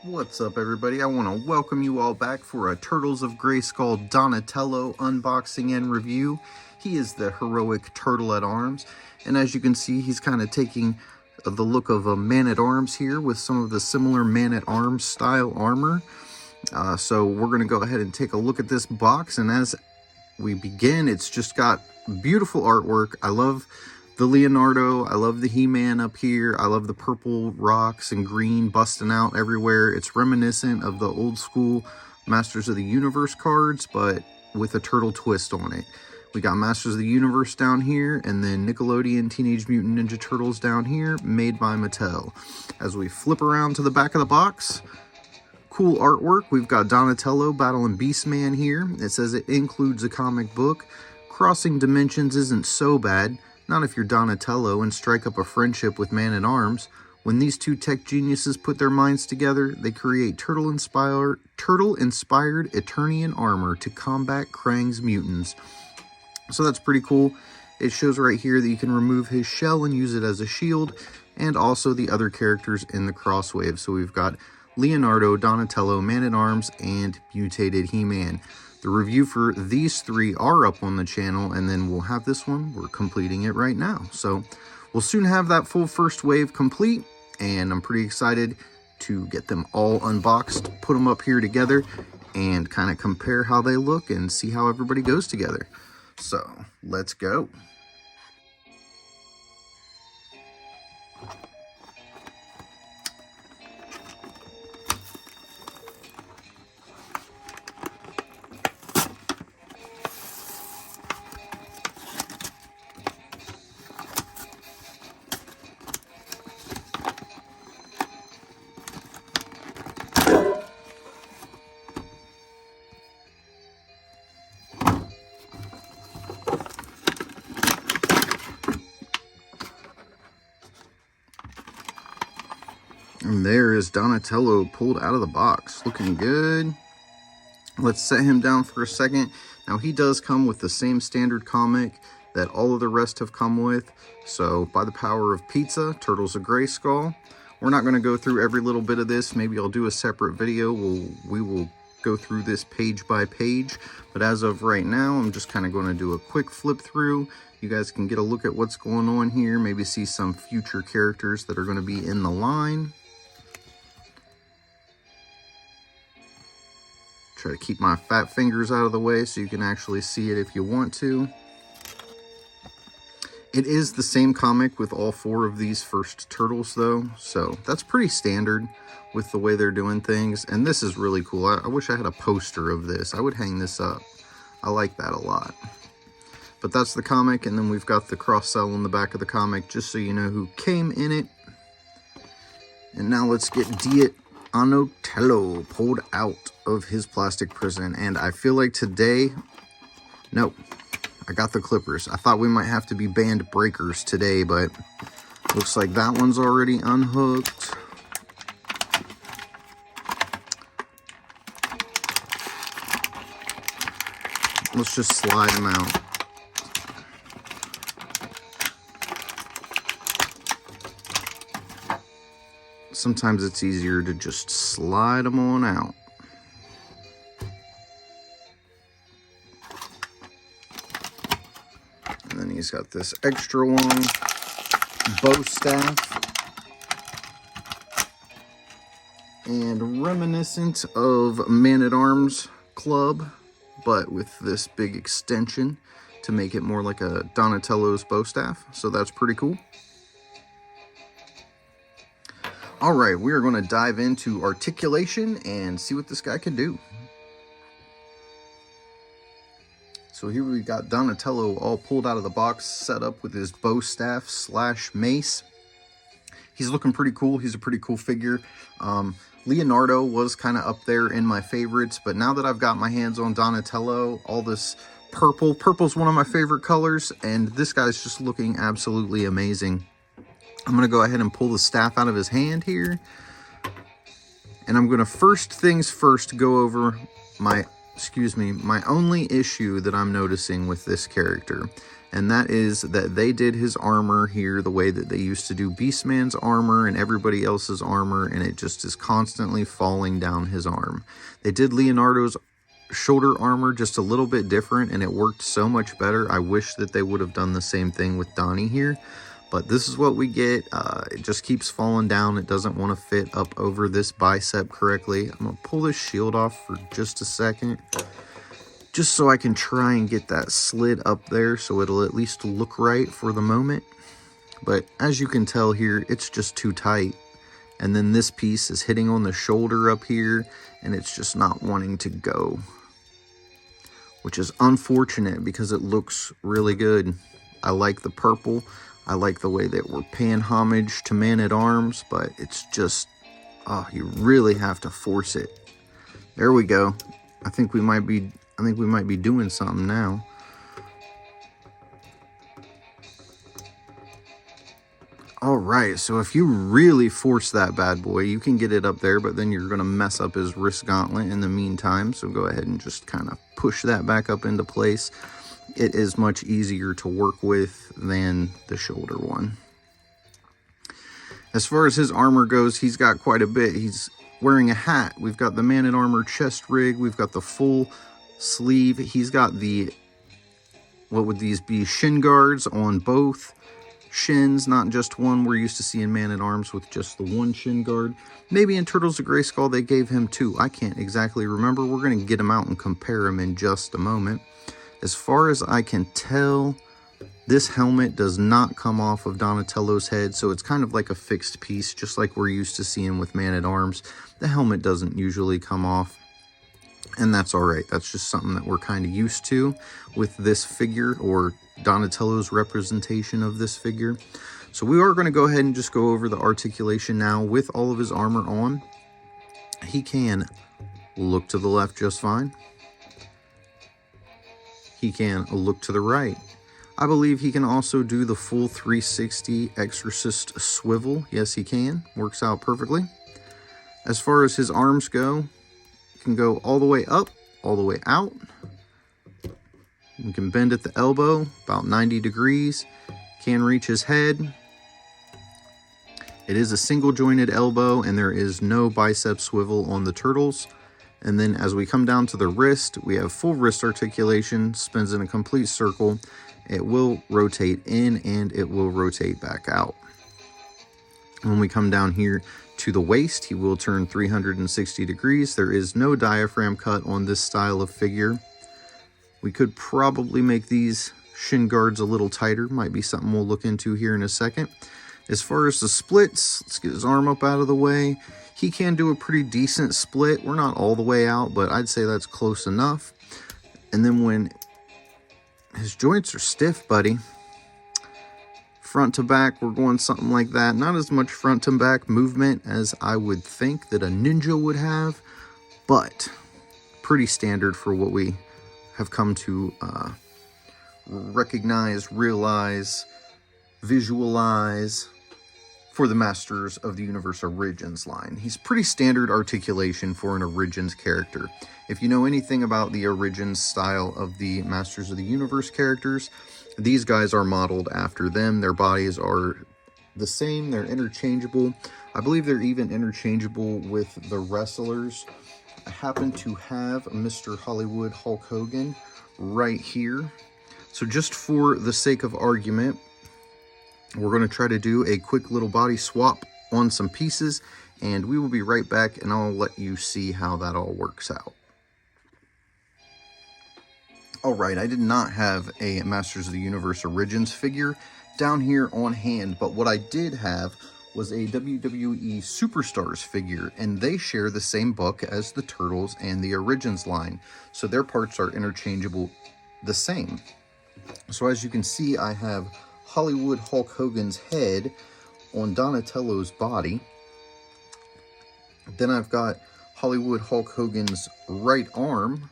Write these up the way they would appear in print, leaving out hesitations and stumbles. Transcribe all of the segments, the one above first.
What's up, everybody? I want to welcome you all back for a Turtles of Grayskull Donatello unboxing and review. He is the heroic turtle at arms, and as you can see, he's kind of taking the look of a man-at-arms here with some of the similar man-at-arms style armor. So we're going to go ahead and take a look at this box, and as we begin, it's just got beautiful artwork. I love the Leonardo, I love the He-Man up here, I love the purple rocks and green busting out everywhere. It's reminiscent of the old school Masters of the Universe cards, but with a turtle twist on it. We got Masters of the Universe down here, and then Nickelodeon Teenage Mutant Ninja Turtles down here, made by Mattel. As we flip around to the back of the box, cool artwork. We've got Donatello battling Beastman here. It says it includes a comic book. Crossing dimensions isn't so bad. Not if you're Donatello and strike up a friendship with Man-at-Arms. When these two tech geniuses put their minds together, they create turtle-inspired Eternian armor to combat Krang's mutants. So that's pretty cool. It shows right here that you can remove his shell and use it as a shield, and also the other characters in the crosswave. So we've got Leonardo, Donatello, Man-at-Arms, and mutated He-Man. The review for these three are up on the channel, and then we'll have this one. We're completing it right now. So we'll soon have that full first wave complete, and I'm pretty excited to get them all unboxed, put them up here together, and kind of compare how they look and see how everybody goes together. So let's go. And there is Donatello pulled out of the box, looking good. Let's set him down for a second. Now, he does come with the same standard comic that all of the rest have come with. So, by the power of pizza, Turtles of Grayskull. We're not going to go through every little bit of this. Maybe I'll do a separate video. We will go through this page by page. But as of right now, I'm just kind of going to do a quick flip through. You guys can get a look at what's going on here. Maybe see some future characters that are going to be in the line. Try to keep my fat fingers out of the way so you can actually see it if you want to. It is the same comic with all four of these first turtles though, so that's pretty standard with the way they're doing things. And this is really cool. I wish I had a poster of this. I would hang this up. I like that a lot. But that's the comic, and then we've got the cross-sell in the back of the comic just so you know who came in it. And now let's get Donatello pulled out of his plastic prison, and I feel like today, nope, I got the clippers. I thought we might have to be band breakers today, but looks like that one's already unhooked. Let's just slide them out. Sometimes it's easier to just slide them on out. And then he's got this extra long bow staff. And reminiscent of Man-at-Arms Club, but with this big extension to make it more like a Donatello's bow staff. So that's pretty cool. All right, we are going to dive into articulation and see what this guy can do. So here we got Donatello all pulled out of the box, set up with his bow staff / mace. He's looking pretty cool. He's a pretty cool figure. Leonardo was kind of up there in my favorites, but now that I've got my hands on Donatello, all this purple's one of my favorite colors, and this guy's just looking absolutely amazing. I'm going to go ahead and pull the staff out of his hand here. And I'm going to first things first go over my only issue that I'm noticing with this character. and that is that they did his armor here the way that they used to do Beastman's armor and everybody else's armor, and it just is constantly falling down his arm. They did Leonardo's shoulder armor just a little bit different, and it worked so much better. I wish that they would have done the same thing with Donnie here, but this is what we get. It just keeps falling down. It doesn't want to fit up over this bicep correctly. I'm going to pull this shield off for just a second, just so I can try and get that slid up there so it'll at least look right for the moment. But as you can tell here, it's just too tight. And then this piece is hitting on the shoulder up here, and it's just not wanting to go, which is unfortunate because it looks really good. I like the purple. I like the way that we're paying homage to Man-at-Arms, but it's just, you really have to force it. There we go. I think we might be doing something now. All right, so if you really force that bad boy, you can get it up there, but then you're going to mess up his wrist gauntlet in the meantime. So go ahead and just kind of push that back up into place. It is much easier to work with than the shoulder one. As far as his armor goes, he's got quite a bit. He's wearing a hat. We've got the Man-at-Armor chest rig. We've got the full sleeve. He's got the, what would these be, shin guards on both shins, not just one. We're used to seeing Man-at-Arms with just the one shin guard. Maybe in Turtles of Grayskull they gave him two. I can't exactly remember. We're going to get him out and compare him in just a moment. As far as I can tell, this helmet does not come off of Donatello's head, so it's kind of like a fixed piece, just like we're used to seeing with Man-at-Arms. The helmet doesn't usually come off, and that's all right. That's just something that we're kind of used to with this figure, or Donatello's representation of this figure. So we are going to go ahead and just go over the articulation now with all of his armor on. He can look to the left just fine. He can look to the right. I believe he can also do the full 360 Exorcist swivel. Yes, he can. Works out perfectly. As far as his arms go, he can go all the way up, all the way out. You can bend at the elbow, about 90 degrees. Can reach his head. It is a single jointed elbow, and there is no bicep swivel on the Turtles. And then as we come down to the wrist, we have full wrist articulation, spins in a complete circle. It will rotate in and it will rotate back out. When we come down here to the waist, he will turn 360 degrees. There is no diaphragm cut on this style of figure. We could probably make these shin guards a little tighter. Might be something we'll look into here in a second. As far as the splits, let's get his arm up out of the way. He can do a pretty decent split. We're not all the way out, but I'd say that's close enough. And then when his joints are stiff, buddy, front to back, we're going something like that. Not as much front to back movement as I would think that a ninja would have, but pretty standard for what we have come to recognize, realize, visualize for the Masters of the Universe Origins line. He's pretty standard articulation for an Origins character. If you know anything about the Origins style of the Masters of the Universe characters, these guys are modeled after them. Their bodies are the same. They're interchangeable. I believe they're even interchangeable with the wrestlers. I happen to have Mr. Hollywood Hulk Hogan right here. So just for the sake of argument, we're going to try to do a quick little body swap on some pieces, and we will be right back, and I'll let you see how that all works out. All right, I did not have a Masters of the Universe Origins figure down here on hand, but what I did have was a WWE Superstars figure, and they share the same book as the Turtles and the Origins line, so their parts are interchangeable the same. So as you can see, I have Hollywood Hulk Hogan's head on Donatello's body. Then I've got Hollywood Hulk Hogan's right arm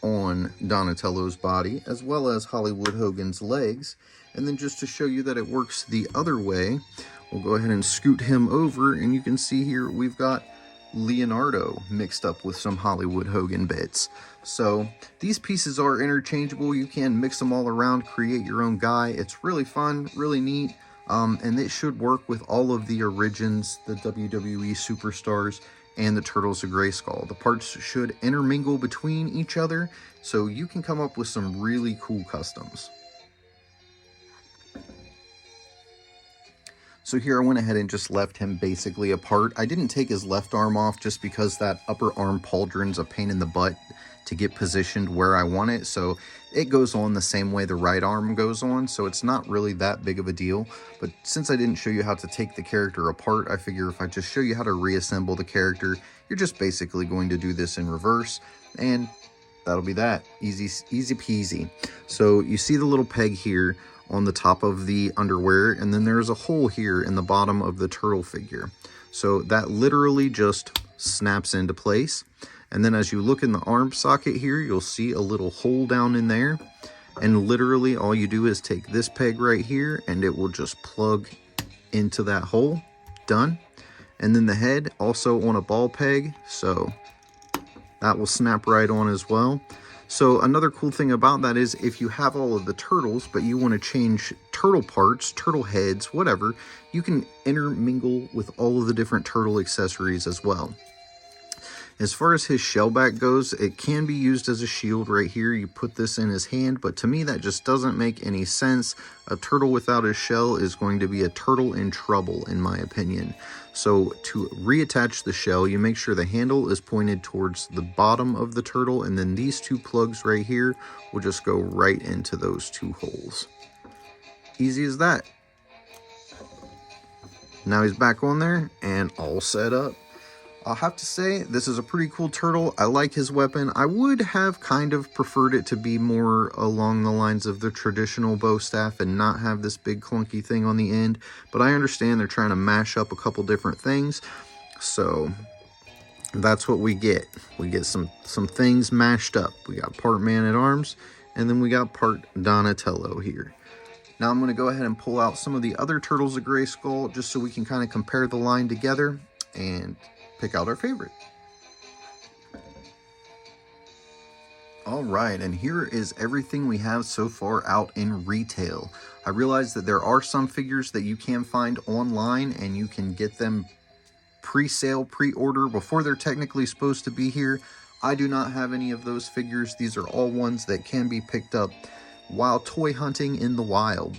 on Donatello's body, as well as Hollywood Hogan's legs. And then just to show you that it works the other way, we'll go ahead and scoot him over, and you can see here we've got Leonardo mixed up with some Hollywood Hogan bits. So these pieces are interchangeable. You can mix them all around, create your own guy. It's really fun, really neat. And it should work with all of the origins, the WWE superstars, and the Turtles of Grayskull. The parts should intermingle between each other, so you can come up with some really cool customs. So here I went ahead and just left him basically apart. I didn't take his left arm off just because that upper arm pauldron's a pain in the butt to get positioned where I want it. So it goes on the same way the right arm goes on. So it's not really that big of a deal. But since I didn't show you how to take the character apart, I figure if I just show you how to reassemble the character, you're just basically going to do this in reverse. And that'll be that. Easy peasy. So you see the little peg here on the top of the underwear, and then there's a hole here in the bottom of the turtle figure. So that literally just snaps into place. And then as you look in the arm socket here, you'll see a little hole down in there. And literally all you do is take this peg right here and it will just plug into that hole. Done. And then the head also on a ball peg, so that will snap right on as well. So another cool thing about that is if you have all of the turtles, but you want to change turtle parts, turtle heads, whatever, you can intermingle with all of the different turtle accessories as well. As far as his shell back goes, it can be used as a shield right here. You put this in his hand, but to me that just doesn't make any sense. A turtle without a shell is going to be a turtle in trouble, in my opinion. So to reattach the shell, you make sure the handle is pointed towards the bottom of the turtle, and then these two plugs right here will just go right into those two holes. Easy as that. Now he's back on there and all set up. I'll have to say, this is a pretty cool turtle. I like his weapon. I would have kind of preferred it to be more along the lines of the traditional bow staff and not have this big clunky thing on the end. But I understand they're trying to mash up a couple different things. So that's what we get. We get some things mashed up. We got part Man-at-Arms, and then we got part Donatello here. Now I'm going to go ahead and pull out some of the other Turtles of Grayskull just so we can kind of compare the line together and pick out our favorite. All right, and here is everything we have so far out in retail. I realize that there are some figures that you can find online and you can get them pre-sale, pre-order before they're technically supposed to be here. I do not have any of those figures. These are all ones that can be picked up while toy hunting in the wild.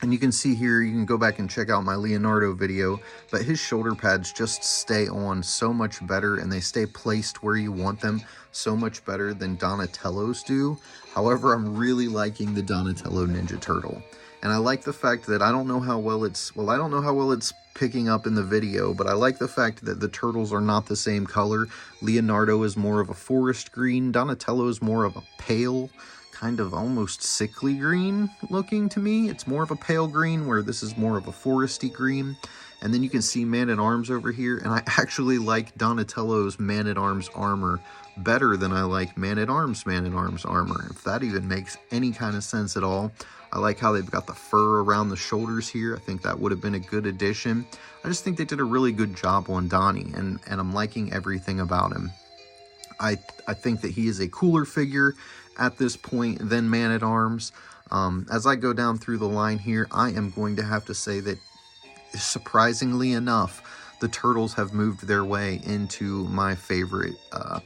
And you can see here, you can go back and check out my Leonardo video, but his shoulder pads just stay on so much better and they stay placed where you want them so much better than Donatello's do. However, I'm really liking the Donatello Ninja Turtle. And I like the fact that I don't know how well it's picking up in the video, but I like the fact that the turtles are not the same color. Leonardo is more of a forest green, Donatello is more of a pale, kind of almost sickly green looking to me. It's more of a pale green, where this is more of a foresty green. And then you can see Man-at-Arms over here, and I actually like Donatello's Man-at-Arms armor better than I like Man-at-Arms armor, if that even makes any kind of sense at all. I like how they've got the fur around the shoulders here. I think that would have been a good addition. I just think they did a really good job on Donnie, and I'm liking everything about him. I think that he is a cooler figure at this point than Man-at-Arms. As I go down through the line here, I am going to have to say that, surprisingly enough, the turtles have moved their way into my favorite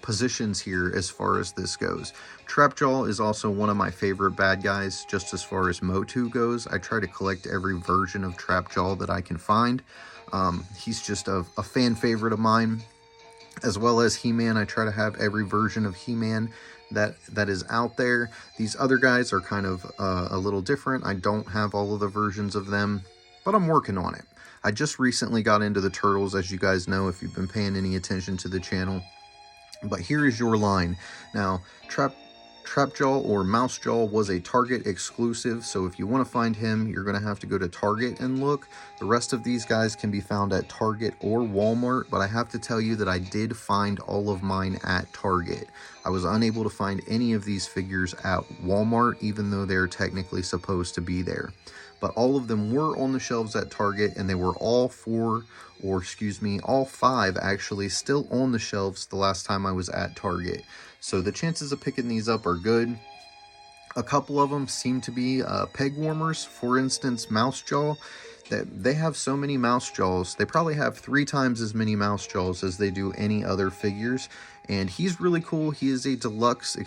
positions here as far as this goes. Trapjaw is also one of my favorite bad guys, just as far as Motu goes. I try to collect every version of Trapjaw that I can find. He's just a fan favorite of mine. As well as He-Man, I try to have every version of He-Man that is out there. These other guys are kind of a little different. I don't have all of the versions of them, but I'm working on it. I just recently got into the Turtles, as you guys know, if you've been paying any attention to the channel. But here is your line. Now, Trapjaw or Mousejaw was a Target exclusive, so if you want to find him, you're going to have to go to Target and look. The rest of these guys can be found at Target or Walmart, but I have to tell you that I did find all of mine at Target. I was unable to find any of these figures at Walmart, even though they're technically supposed to be there. but all of them were on the shelves at Target, and they were all all five actually still on the shelves the last time I was at Target. So the chances of picking these up are good. A couple of them seem to be peg warmers. For instance, Mouse Jaw. They have so many Mouse Jaws. They probably have 3 times as many Mouse Jaws as they do any other figures. And he's really cool. He is a deluxe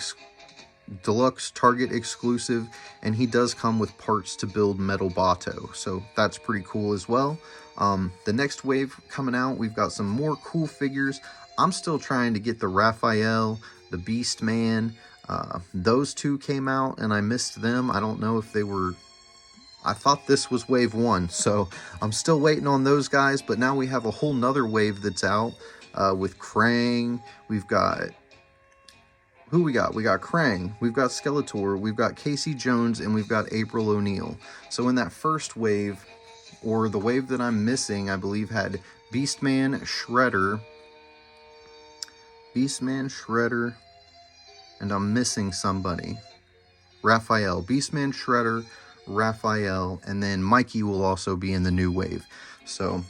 Target exclusive, and he does come with parts to build Metal Bato. So that's pretty cool as well. The next wave coming out, we've got some more cool figures. I'm still trying to get the Raphael, the Beast Man. Those two came out and I missed them. I don't know if they were... I thought this was wave 1, so I'm still waiting on those guys, but now we have a whole nother wave that's out with Krang. We've got... Who we got? We got Krang, we've got Skeletor, we've got Casey Jones, and we've got April O'Neil. So in that first wave, or the wave that I'm missing, I believe had Beastman, Shredder, and I'm missing somebody. Raphael, Beastman, Shredder, Raphael, and then Mikey will also be in the new wave. So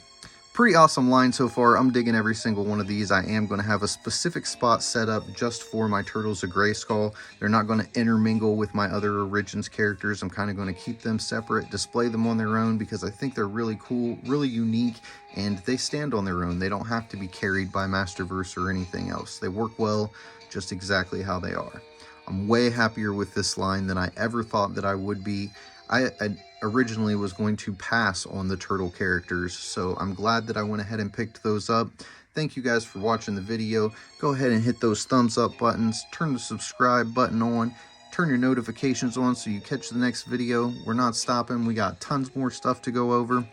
pretty awesome line so far. I'm digging every single one of these. I am going to have a specific spot set up just for my Turtles of Grayskull. They're not going to intermingle with my other Origins characters. I'm kind of going to keep them separate, display them on their own, because I think they're really cool, really unique, and they stand on their own. They don't have to be carried by Masterverse or anything else. They work well just exactly how they are. I'm way happier with this line than I ever thought that I would be. I originally was going to pass on the turtle characters, so I'm glad that I went ahead and picked those up. Thank you guys for watching the video. Go ahead and hit those thumbs up buttons, turn the subscribe button on, turn your notifications on so you catch the next video. We're not stopping. We got tons more stuff to go over.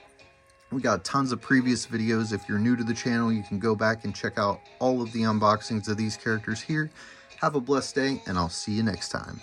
We got tons of previous videos. If you're new to the channel, you can go back and check out all of the unboxings of these characters here. Have a blessed day, and I'll see you next time.